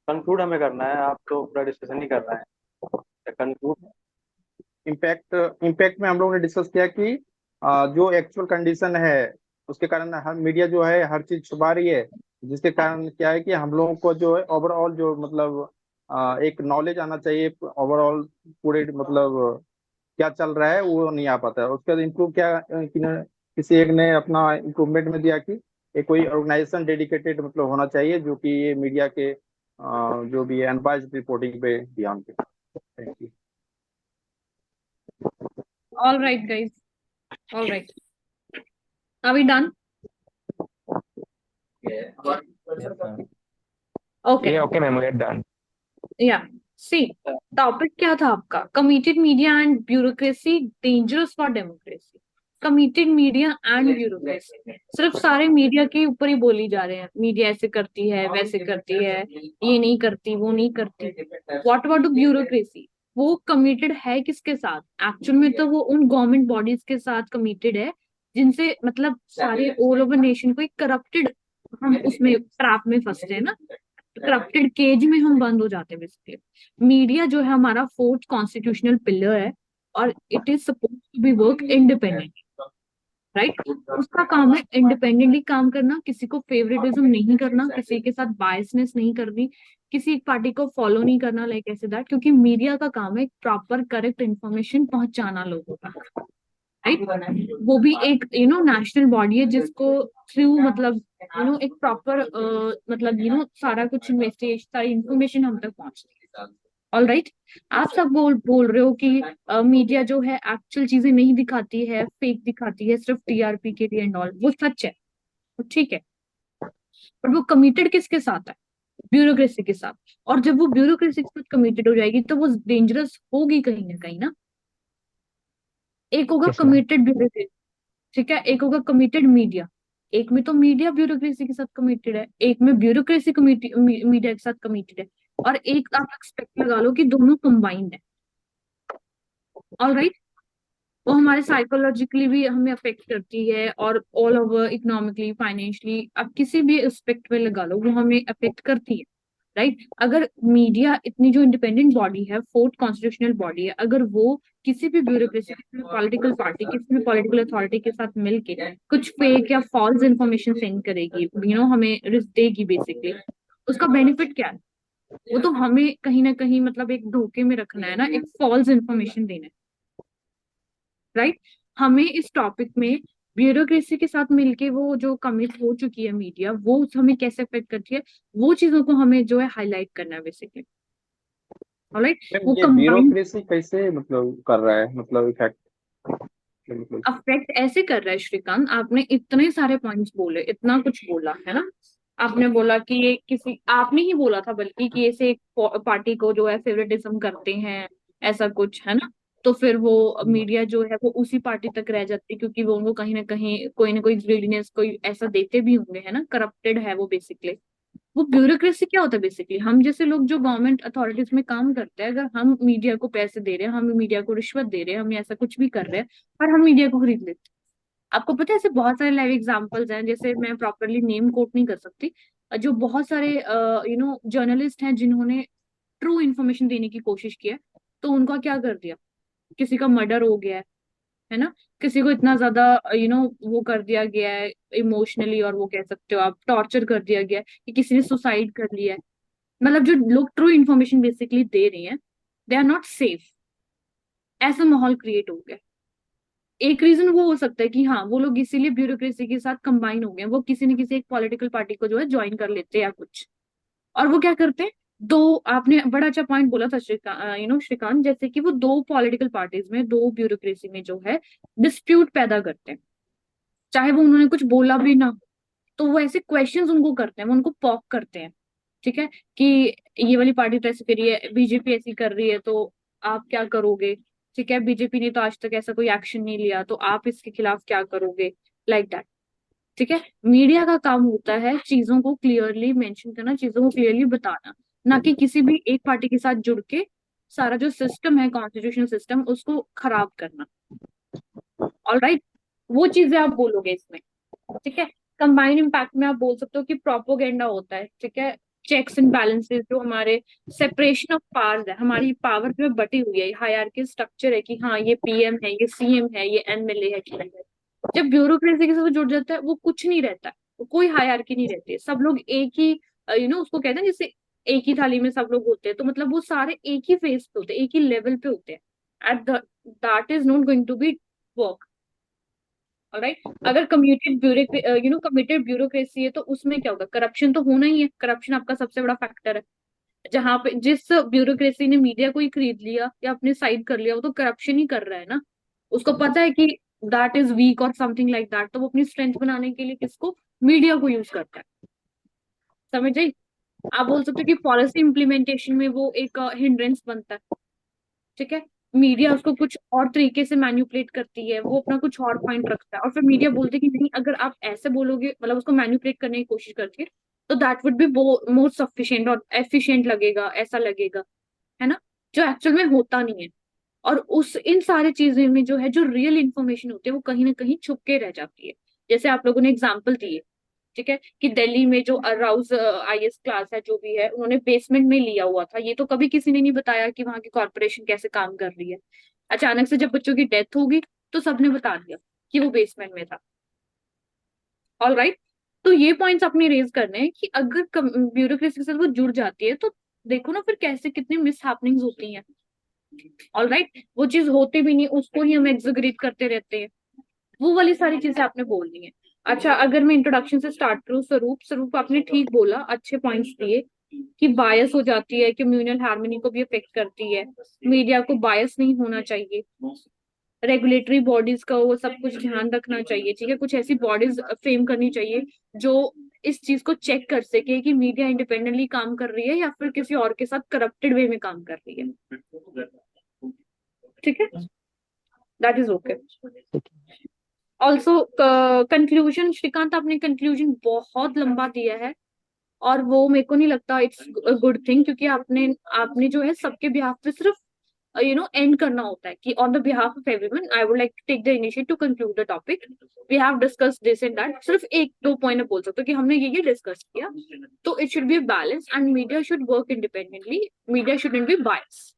Conclude हमें करना है, आप तो पूरा डिस्कशन ही कर रहे हैं। कंक्लूड इम्पैक्ट में हम लोगों ने डिस्कस किया कि जो एक्चुअल कंडीशन है उसके कारण हर मीडिया जो है हर चीज छुपा रही है, जिसके कारण क्या है कि हम लोगों को जो है ओवरऑल जो मतलब एक नॉलेज आना चाहिए ओवरऑल पूरे मतलब क्या चल रहा है वो नहीं आ पाता है। उसके बाद इम्प्रूव किसी एक ने अपना इम्प्रूवमेंट में दिया कि एक कोई ऑर्गेनाइजेशन डेडिकेटेड मतलब होना चाहिए जो कि ये मीडिया के जो भी है अनबायस्ड रिपोर्टिंग पे ध्यान दें। Thank you. All right, guys. All right. Are we done? Yes, ma'am. Okay. Yeah, okay, ma'am, we are done. Yeah. See, topic क्या था आपका? Committed media and bureaucracy dangerous for democracy. Committed media and bureaucracy, सिर्फ सारे media के ऊपर ही बोली जा रहे हैं, मीडिया ऐसे करती है, वैसे करती है, ये नहीं करती, वो नहीं करती। What about the bureaucracy? वो कमिटेड है किसके साथ? एक्चुअल में तो वो उन गवर्नमेंट बॉडीज के साथ कमिटेड है जिनसे मतलब सारे ऑल ओवर नेशन को एक करप्टेड, हम उसमें ट्रैप में फंसते हैं ना, करप्टेड केज में हम बंद हो जाते हैं बेसिकली। मीडिया जो है हमारा फोर्थ कॉन्स्टिट्यूशनल पिलर है और it is suppose to be work independent, right? उसका काम है इंडिपेंडेंटली काम करना, किसी को फेवरेटिज्म नहीं करना, किसी के साथ बायसनेस नहीं करनी, किसी एक पार्टी को फॉलो नहीं करना, लाइक ऐसे दैट, क्योंकि मीडिया का काम है प्रॉपर करेक्ट इन्फॉर्मेशन पहुंचाना लोगों तक, राइट? वो भी एक नेशनल बॉडी है जिसको थ्रू मतलब एक प्रॉपर मतलब सारा कुछ इन्वेस्टिगेशन, सारी इंफॉर्मेशन हम तक पहुंचती है। ऑल राइट, आप सब बोल रहे हो कि मीडिया जो है एक्चुअल चीजें नहीं दिखाती है, फेक दिखाती है सिर्फ टीआरपी के लिए एंड ऑल, वो सच है, वो ठीक है, पर वो कमिटेड किसके साथ है? ब्यूरोक्रेसी के साथ। और जब वो ब्यूरोक्रेसी के साथ कमिटेड हो जाएगी तो वो डेंजरस होगी कहीं ना कहीं ना। एक होगा Yes, ma'am. कमिटेड ब्यूरोक्रेसी, ठीक है, एक होगा कमिटेड मीडिया। एक में तो मीडिया ब्यूरोक्रेसी के साथ कमिटेड है, एक में ब्यूरोक्रेसी मीडिया के साथ कमिटेड है, और एक आप एक्सपेक्ट लगा लो कि दोनों कंबाइंड है। ऑल राइट, वो हमारे साइकोलॉजिकली भी हमें अफेक्ट करती है और ऑल ओवर इकोनॉमिकली, फाइनेंशियली, आप किसी भी एस्पेक्ट में लगा लो वो हमें अफेक्ट करती है, राइट? अगर मीडिया इतनी जो इंडिपेंडेंट बॉडी है, फोर्थ कॉन्स्टिट्यूशनल बॉडी है, अगर वो किसी भी ब्यूरोक्रेसी, किसी भी पॉलिटिकल पार्टी, किसी भी पॉलिटिकल अथॉरिटी के साथ मिलके कुछ फेक या फॉल्स इंफॉर्मेशन सेंड करेगी, हमें रिस्क देगी बेसिकली, उसका बेनिफिट क्या है? वो तो हमें कहीं ना कहीं मतलब एक धोखे में रखना है ना, एक फॉल्स इंफॉर्मेशन देना है, राइट? हमें इस टॉपिक में ब्यूरोक्रेसी के साथ मिलके वो जो कमिट हो चुकी है मीडिया, वो हमें कैसे अफेक्ट करती है, वो चीजों को हमें जो है हाईलाइट करना है बेसिकली। ऑलराइट, मैम वो ये कंबाइंड ब्यूरोक्रेसी कैसे मतलब कर रहा है, मतलब इफेक्ट मतलब अफेक्ट ऐसे कर रहा है श्रीकांत, आपने इतने सारे पॉइंट्स बोले, इतना कुछ बोला है ना, आपने बोला कि ये किसी, आपने ही बोला था बल्कि कि ऐसे एक पार्टी को जो है फेवरेटिज्म करते हैं, ऐसा कुछ है ना, तो फिर वो मीडिया जो है वो उसी पार्टी तक रह जाती है, क्योंकि वो उनको कहीं ना कोई ग्रीडीनेस कोई ऐसा देते भी होंगे, है ना, करप्टेड है वो बेसिकली। वो ब्यूरोक्रेसी क्या होता है बेसिकली? हम जैसे लोग जो गवर्नमेंट अथॉरिटीज में काम करते हैं, अगर हम मीडिया को पैसे दे रहे हैं, हम मीडिया को रिश्वत दे रहे हैं, हम ऐसा कुछ भी कर रहे हैं, पर हम मीडिया को खरीद लेते हैं। आपको पता है ऐसे बहुत सारे लाइव एग्जांपल्स हैं, जैसे मैं प्रॉपरली नेम कोट नहीं कर सकती, जो बहुत सारे जर्नलिस्ट हैं जिन्होंने ट्रू इन्फॉर्मेशन देने की कोशिश की है, तो उनका क्या कर दिया, किसी का मर्डर हो गया है ना, किसी को इतना ज्यादा वो कर दिया गया है इमोशनली, और वो कह सकते हो आप टॉर्चर कर दिया गया है कि किसी ने सुसाइड कर लिया है। मतलब जो लोग ट्रू इन्फॉर्मेशन बेसिकली दे रहे हैं, दे आर नॉट सेफ, ऐसा माहौल क्रिएट हो गया। एक रीजन वो हो सकता है कि हाँ, वो लोग इसीलिए ब्यूरोक्रेसी के साथ कंबाइन हो गए हैं, वो किसी न किसी एक पॉलिटिकल पार्टी को जो है ज्वाइन कर लेते हैं या कुछ, और वो क्या करते हैं, दो, आपने बड़ा अच्छा पॉइंट बोला था श्रीकांत, जैसे कि वो दो पॉलिटिकल पार्टीज में, दो ब्यूरोक्रेसी में जो है डिस्प्यूट पैदा करते हैं, चाहे वो उन्होंने कुछ बोला भी ना, तो वो ऐसे क्वेश्चंस उनको करते हैं, वो उनको पॉक करते हैं, ठीक है, कि ये वाली पार्टी तो ऐसे कर रही है, बीजेपी ऐसी कर रही है, तो आप क्या करोगे? ठीक है, बीजेपी ने तो आज तक ऐसा कोई एक्शन नहीं लिया, तो आप इसके खिलाफ क्या करोगे, लाइक दैट। ठीक है, मीडिया का काम होता है चीजों को क्लियरली मेंशन करना, चीजों को क्लियरली बताना, ना कि किसी भी एक पार्टी के साथ जुड़ के सारा जो सिस्टम है, कॉन्स्टिट्यूशनल सिस्टम, उसको खराब करना। ऑल राइट, वो चीजें आप बोलोगे इसमें, ठीक है। कंबाइंड इम्पैक्ट में आप बोल सकते हो कि प्रोपोगेंडा होता है, ठीक है, चेक्स एंड बैलेंसेस, जो हमारे सेपरेशन ऑफ पावर्स है, हमारी पावर जो है बटी हुई है, हायरार्की स्ट्रक्चर है कि हाँ, ये पीएम है, ये सीएम है, ये एमएलए है, क्या है। जब ब्यूरोक्रेसी के साथ जुड़ जाता है, वो कुछ नहीं रहता है, कोई हायरार्की नहीं रहती है, सब लोग एक ही उसको कहते हैं, जैसे एक ही थाली में सब लोग होते हैं, तो मतलब वो सारे एक ही फेस पे होते हैं, एक ही लेवल पे होते हैं, at that is not going to be work. Alright, अगर कमिटेड ब्यूरोक्रेसी है, तो उसमें क्या होगा, करप्शन तो होना ही है, करप्शन आपका सबसे बड़ा फैक्टर है, जहाँ पे जिस ब्यूरोक्रेसी ने मीडिया को ही खरीद लिया या अपने साइड कर लिया, वो तो करप्शन ही कर रहा है ना। उसको पता है कि दैट इज वीक और समथिंग लाइक दैट, तो वो अपनी स्ट्रेंथ बनाने के लिए किसको, मीडिया को यूज करता है। समझ आई? आप बोल सकते हो कि पॉलिसी इम्प्लीमेंटेशन में वो एक हिंड्रेंस बनता है। ठीक है, मीडिया उसको कुछ और तरीके से मैन्युपुलेट करती है, वो अपना कुछ और पॉइंट रखता है, और फिर मीडिया बोलते है कि नहीं, अगर आप ऐसे बोलोगे, मतलब उसको मैन्युपुलेट करने की कोशिश करती है, तो that would be more sufficient और एफिशिएंट लगेगा, ऐसा लगेगा, है ना, जो एक्चुअल में होता नहीं है। और उस इन सारी चीजें में जो है, जो रियल इन्फॉर्मेशन होती है, वो कहीं ना कहीं छुप के रह जाती है। जैसे आप लोगों ने एग्जाम्पल दिए, ठीक है, कि दिल्ली में जो अराउज आईएएस क्लास है, जो भी है, उन्होंने बेसमेंट में लिया हुआ था। ये तो कभी किसी ने नहीं बताया कि वहां की कॉर्पोरेशन कैसे काम कर रही है। अचानक से जब बच्चों की डेथ होगी, तो सबने बता दिया कि वो बेसमेंट में था। ऑल राइट, तो ये पॉइंट्स अपने रेज करने हैं कि अगर ब्यूरोक्रेसी के साथ वो जुड़ जाती है, तो देखो ना फिर कैसे कितनी मिस हैपनिंग्स होती हैं। ऑल राइट, वो चीज होते भी नहीं, उसको ही हम एग्जीक्यूट करते रहते हैं। वो वाली सारी चीजें आपने बोलनी है। अच्छा, अगर मैं इंट्रोडक्शन से स्टार्ट करूँ, स्वरूप स्वरूप आपने ठीक बोला, अच्छे पॉइंट्स दिए कि बायस हो जाती है, कम्युनल हार्मनी को भी अफेक्ट करती है, मीडिया को बायस नहीं होना चाहिए, रेगुलेटरी बॉडीज का वो सब कुछ ध्यान रखना चाहिए। ठीक है, कुछ ऐसी बॉडीज फ्रेम करनी चाहिए जो इस चीज को चेक कर सके कि मीडिया इंडिपेंडेंटली काम कर रही है या फिर किसी और के साथ करप्टेड वे में काम कर रही है। ठीक है, that is okay. Also conclusion, Shrikant आपने कंक्लूजन बहुत लंबा दिया है, और वो मेरे को नहीं लगता इट्स गुड थिंग, क्योंकि आपने आपने जो है सबके बिहाफ पे सिर्फ एंड करना होता है कि on the behalf of everyone I would like to take the initiative to conclude the topic, we have discuss this and that. सिर्फ एक दो पॉइंट बोल सकते हो कि हमने ये डिस्कस किया, तो it should be balance and media should work independently, media shouldn't be bias,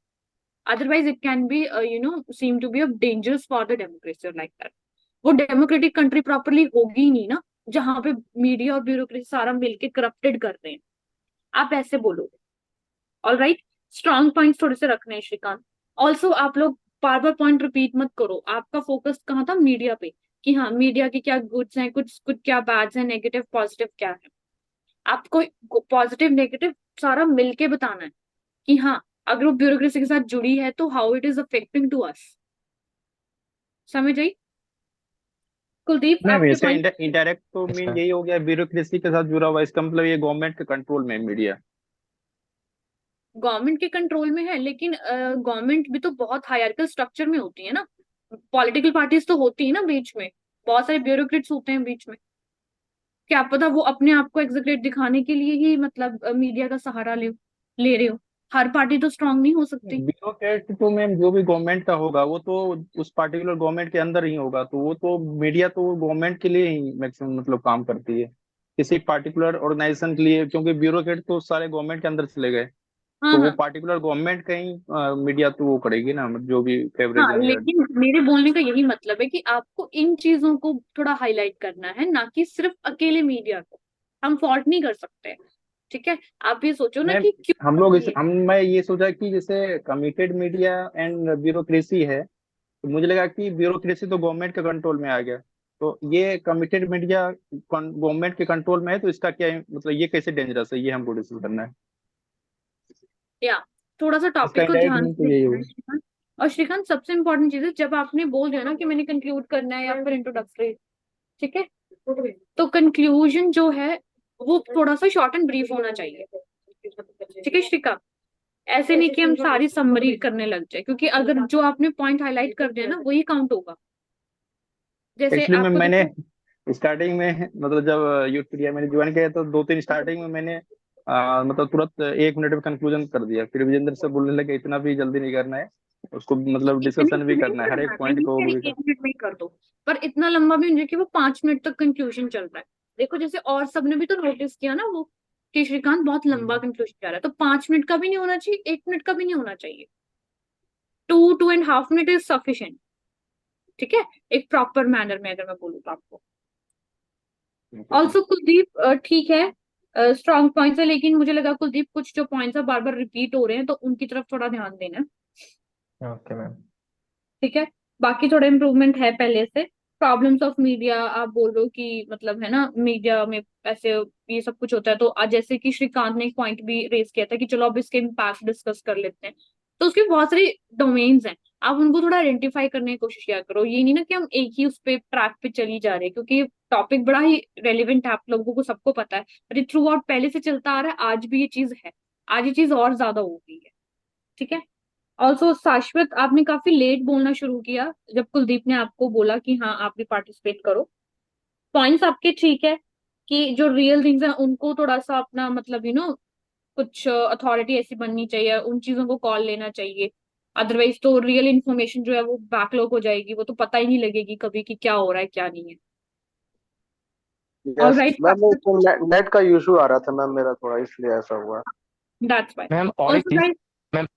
otherwise it can be seem to be of dangerous for the democracy or like that। वो डेमोक्रेटिक कंट्री प्रॉपरली होगी ही नहीं ना, जहां पे media और bureaucracy सारा मिलके corrupted करते हैं। आप ऐसे बोलोगे। ऑल राइट, स्ट्रॉन्ग पॉइंट थोड़े से रखने हैं श्रीकांत। ऑल्सो आप लोग बार बार पॉइंट रिपीट मत करो, आपका फोकस कहाँ था, मीडिया पे, कि हाँ मीडिया के क्या गुड्स हैं, कुछ कुछ क्या बैड्स हैं, नेगेटिव पॉजिटिव क्या है। आपको पॉजिटिव नेगेटिव सारा मिलके बताना है कि हाँ, अगर वो ब्यूरोक्रेसी के साथ जुड़ी है तो how it is affecting to us. समझ आई? कुलदीप नहीं, आपके इसका पॉइंट। इंडायरेक्ट तो Yes, मीन ma'am. यही हो गया, ब्यूरोक्रेसी के साथ जुड़ा हुआ, इसका मतलब ये गवर्नमेंट के कंट्रोल में है मीडिया। गवर्नमेंट के कंट्रोल में है, लेकिन गवर्नमेंट भी तो बहुत हायरार्किकल स्ट्रक्चर में होती है ना, पॉलिटिकल पार्टीज तो होती है ना बीच में, बहुत सारे ब्यूरोक्रेट्स होते हैं बीच में। क्या पता वो अपने आप को एग्जीक्यूट दिखाने के लिए ही मतलब मीडिया का सहारा ले रहे हो। हर पार्टी तो स्ट्रांग नहीं हो सकती। ब्यूरोक्रेट तो मैम जो भी गवर्नमेंट का होगा वो तो उस पार्टिकुलर गवर्नमेंट के अंदर ही होगा, तो वो तो मीडिया तो गवर्नमेंट के लिए ही मैक्सिमम मतलब काम करती है, किसी पार्टिकुलर ऑर्गेनाइजेशन के लिए, क्योंकि ब्यूरोक्रेट तो सारे गवर्नमेंट के अंदर चले गए, हाँ तो वो हाँ पार्टिकुलर गवर्नमेंट का ही मीडिया तो वो करेगी ना, जो भी हाँ, फेवरेजम या। लेकिन मेरे बोलने का यही मतलब है कि आपको इन चीजों को थोड़ा हाईलाइट करना है, ना कि सिर्फ अकेले मीडिया को। हम फॉल्ट नहीं कर सकते। ठीक है, आप ये सोचो ना मैं कि क्यों हम कर लोग रही है। मैं ये सोचा कि जैसे कमिटेड मीडिया एंड ब्यूरोक्रेसी है, तो मुझे लगा कि ब्यूरोक्रेसी तो गवर्नमेंट के कंट्रोल में आ गया, तो ये कमिटेड मीडिया गवर्नमेंट के कंट्रोल में है, तो इसका क्या है, मतलब ये कैसे डेंजरस है, ये हमको डिस्कस करना है। या थोड़ा सा इसका टॉपिक को इंडायरेक्ट ध्यान मीनिंग तो से यही देखना होगा। है श्रीकांत। और श्रीकांत, सबसे इम्पोर्टेंट चीज है, जब आपने बोल दिया ना कि मैंने कंक्लूड करना है या फिर इंट्रोडक्टरी, ठीक है, तो कंक्लूजन जो है वो थोड़ा सा शॉर्ट एंड ब्रीफ होना चाहिए। ठीक है श्रीकांत, ऐसे नहीं कि हम सारी समरी करने लग जाए, क्योंकि अगर जो आपने पॉइंट हाईलाइट कर दिया ना वही काउंट होगा। जैसे एक्चुअली मैं आपको मैंने देखो। स्टार्टिंग में मतलब जब यूथ इंडिया मैंने ज्वाइन किया तो दो तीन स्टार्टिंग में मैंने मतलब तुरंत 1 मिनट में कंक्लूजन कर दिया, फिर विजेंद्र से बोलने लगे इतना भी जल्दी नहीं करना है, उसको मतलब एक मिनट डिस्कशन भी में नहीं करना है, हर करना, एक मैं पॉइंट नहीं को कह वो भी रही 1 मिनट में ही कर दो, पर इतना लंबा भी नहीं कि वो 5 मिनट तक कंक्लूजन चल रहा है। देखो जैसे और सबने भी तो नोटिस किया ना वो, कि श्रीकांत बहुत लंबा कंक्लूजन जा रहा है, तो 5 मिनट का भी नहीं होना चाहिए, 1 मिनट का भी नहीं होना चाहिए। 2.5 मिनट इज सफिशिएंट। ठीक है, एक प्रॉपर मैनर में अगर मैं बोलूँ तो आपको। ऑल्सो कुलदीप, ठीक है, स्ट्रॉन्ग पॉइंट्स है, लेकिन मुझे लगा कुलदीप कुछ जो पॉइंट्स है बार बार रिपीट हो रहे हैं, तो उनकी तरफ थोड़ा ध्यान देना। Okay, ma'am. ठीक है, बाकी थोड़ा इम्प्रूवमेंट है पहले से। प्रॉब्लम्स ऑफ मीडिया आप बोल रहे हो कि मतलब है ना मीडिया में ऐसे ये सब कुछ होता है, तो आज जैसे कि श्रीकांत ने एक पॉइंट भी रेज किया था कि चलो अब इसके इम्पैक्ट डिस्कस कर लेते हैं। तो उसके बहुत सारे डोमेन्स हैं, आप उनको थोड़ा आइडेंटिफाई करने की कोशिश किया करो। ये नहीं ना कि हम एक ही उस पे ट्रैक पे चली जा रहे हैं, क्योंकि टॉपिक बड़ा ही रेलिवेंट है, आप लोगों को सबको पता है, पर ये थ्रू आउट पहले से चलता आ रहा है, आज भी ये चीज है, आज ये चीज और ज्यादा हो गई है। ठीक है। ऑल्सो शाश्वत, आपने काफी लेट बोलना शुरू किया जब कुलदीप ने आपको बोला कि हाँ आप भी पार्टिसिपेट करो। पॉइंट्स आपके ठीक है कि जो रियल थिंग्स हैं उनको थोड़ा सा अपना मतलब कुछ अथॉरिटी ऐसी बननी चाहिए, उन चीजों को कॉल लेना चाहिए। अदरवाइज तो रियल इन्फॉर्मेशन जो है वो बैकलॉग हो जाएगी, वो तो पता ही नहीं लगेगी कभी कि क्या हो रहा है क्या नहीं है। यस ऑलराइट, मैम, वो नेट का इशू आ रहा था मैम मेरा थोड़ा, इसलिए ऐसा हुआ। That's why. मैम और एक ऑल्सो चीज, गाइस, मैम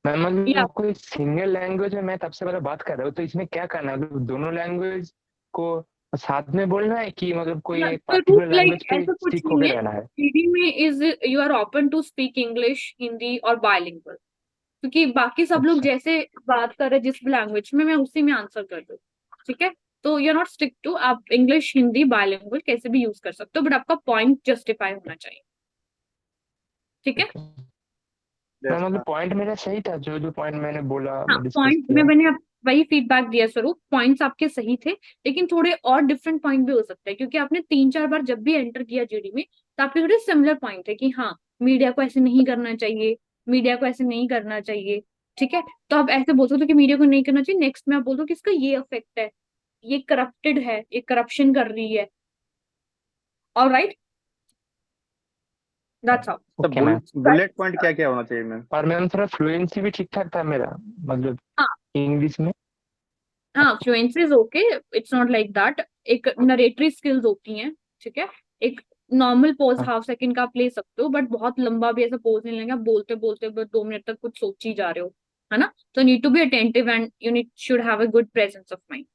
मैम या मतलब कोई सिंगल लैंग्वेज में मैं तब से बात कर रहा हूँ, तो इसमें क्या करना है? मतलब दोनों लैंग्वेज को साथ में बोलना है कि मतलब कोई एक पर्टिकुलर लाइक लैंग्वेज पे ऐसा कुछ स्टिक नहीं होके है। रहना है? जीडी में is you are open to speak English, Hindi और बायलिंगुअल, क्योंकि बाकी सब लोग अच्छा, जैसे बात कर रहे हैं जिस लैंग्वेज में, मैं उसी में आंसर कर दूँ। ठीक है। तो you are not stick to, आप इंग्लिश हिंदी बायलिंगुअल कैसे भी यूज कर सकते हो, बट आपका पॉइंट जस्टिफाई होना चाहिए। ठीक है। ओके यस मैम, मतलब मैम। पॉइंट मेरा सही था, जो जो पॉइंट मैंने बोला, हाँ, डिस्कस पॉइंट में किया। मैंने वही फीडबैक दिया स्वरूप, पॉइंट्स आपके सही थे, लेकिन थोड़े और डिफरेंट पॉइंट भी हो सकते हैं, क्योंकि आपने 3-4 बार जब भी एंटर किया जीडी में तो आपके थोड़े सिमिलर पॉइंट है कि हाँ मीडिया को ऐसे नहीं करना चाहिए, मीडिया को ऐसे नहीं करना चाहिए। ठीक है। तो आप ऐसे बोल सकते हो कि मीडिया को नहीं करना चाहिए, नेक्स्ट में आप बोल दो कि इसका ये इफेक्ट है, ये करप्टेड है, ये करप्शन कर रही है। Alright, that's all. तो ओके मैम। बुलेट पॉइंट क्या क्या होना चाहिए मैम? और मैम थोड़ा फ्लुएंसी भी ठीक ठाक था मेरा, मतलब हाँ इंग्लिश में। हाँ, fluency is okay, it's not like that. एक नरेटरी स्किल्स होती हैं। ठीक है। एक नॉर्मल पोज हाँ, 1/2 सेकंड का आप ले सकते हो, बट बहुत लंबा भी ऐसा पोज नहीं लेंगे, आप बोलते बोलते बस 2 मिनट तक कुछ सोच ही जा रहे हो, है ना। तो need to be attentive and you need should have a good presence of mind.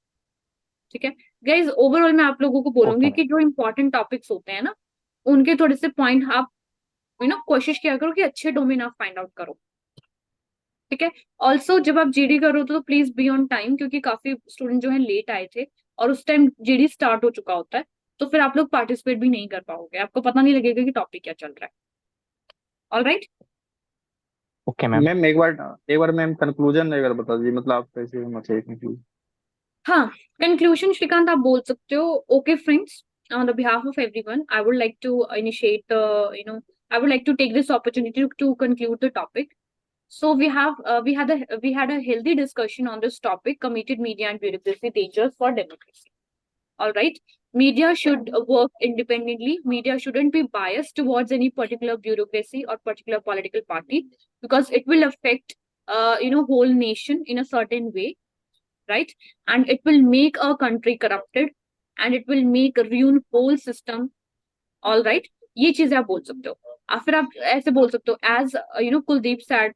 ठीक है। गाइज, ओवरऑल मैं आप लोगों को ओके बोलूंगी मैम। कि जो इंपॉर्टेंट टॉपिक्स होते हैं ना, उनके थोड़े से पॉइंट आप कोशिश किया करो कि अच्छे डोमेन आप फाइंड आउट करो। ठीक है। ऑल्सो जब आप जीडी करो तो प्लीज बी ऑन टाइम, क्योंकि काफी स्टूडेंट जो है लेट आए थे और उस टाइम जीडी स्टार्ट हो चुका होता है, तो फिर आप लोग पार्टिसिपेट भी नहीं कर पाओगे, आपको पता नहीं लगेगा कि टॉपिक क्या चल रहा है। All right. Okay ma'am. Ma'am एक बार मैम कंक्लूजन अगर बता दीजिए, मतलब आप कैसे होना चाहिए कंक्लूजन? हाँ, कंक्लूजन श्रीकांत आप बोल सकते हो। Okay friends, on the behalf of everyone, I would like to initiate the, I would like to take this opportunity to conclude the topic. So we had a healthy discussion on this topic: committed media and bureaucracy dangers for democracy. All right. Media should work independently. Media shouldn't be biased towards any particular bureaucracy or particular political party, because it will affect whole nation in a certain way, right? And it will make a country corrupted, and it will make ruin whole system. All right. ये चीजें आप बोल सकते हो। फिर आप ऐसे बोल सकते हो एज कुलदीप सैड,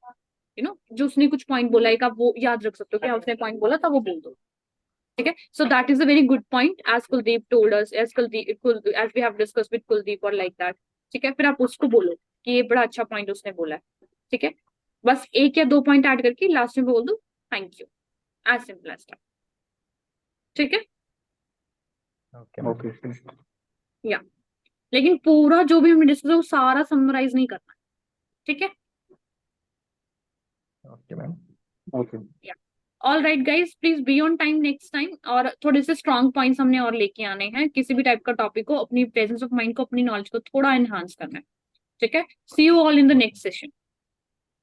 जो उसने कुछ पॉइंट बोला है, आप वो याद रख सकते हो कि हाँ उसने पॉइंट बोला था, वो बोल दो। ठीक है। So that is a very good point, as Kuldeep told us, as we have discuss with Kuldeep और लाइक दैट। ठीक है। फिर आप उसको बोलो कि ये बड़ा अच्छा पॉइंट उसने बोला है। ठीक है। बस 1 या 2 पॉइंट ऐड करके लास्ट में बोल दो thank you, as simple as that. ठीक है। Okay ma'am. ओके या लेकिन पूरा जो भी हमने डिस्कस वो सारा समराइज नहीं करना। ठीक है। Okay ma'am. Okay. All right guys, please be on time next time, और थोड़े से स्ट्रॉन्ग पॉइंट्स हमने और लेके आने हैं, किसी भी टाइप का टॉपिक को, अपनी प्रेजेंस ऑफ माइंड को, अपनी नॉलेज को थोड़ा एनहांस करना है। ठीक है। See you all in the next session.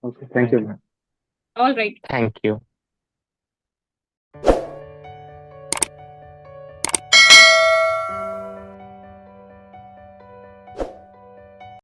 Okay, thank thank you you ma'am. Ma'am. All right. Thank you.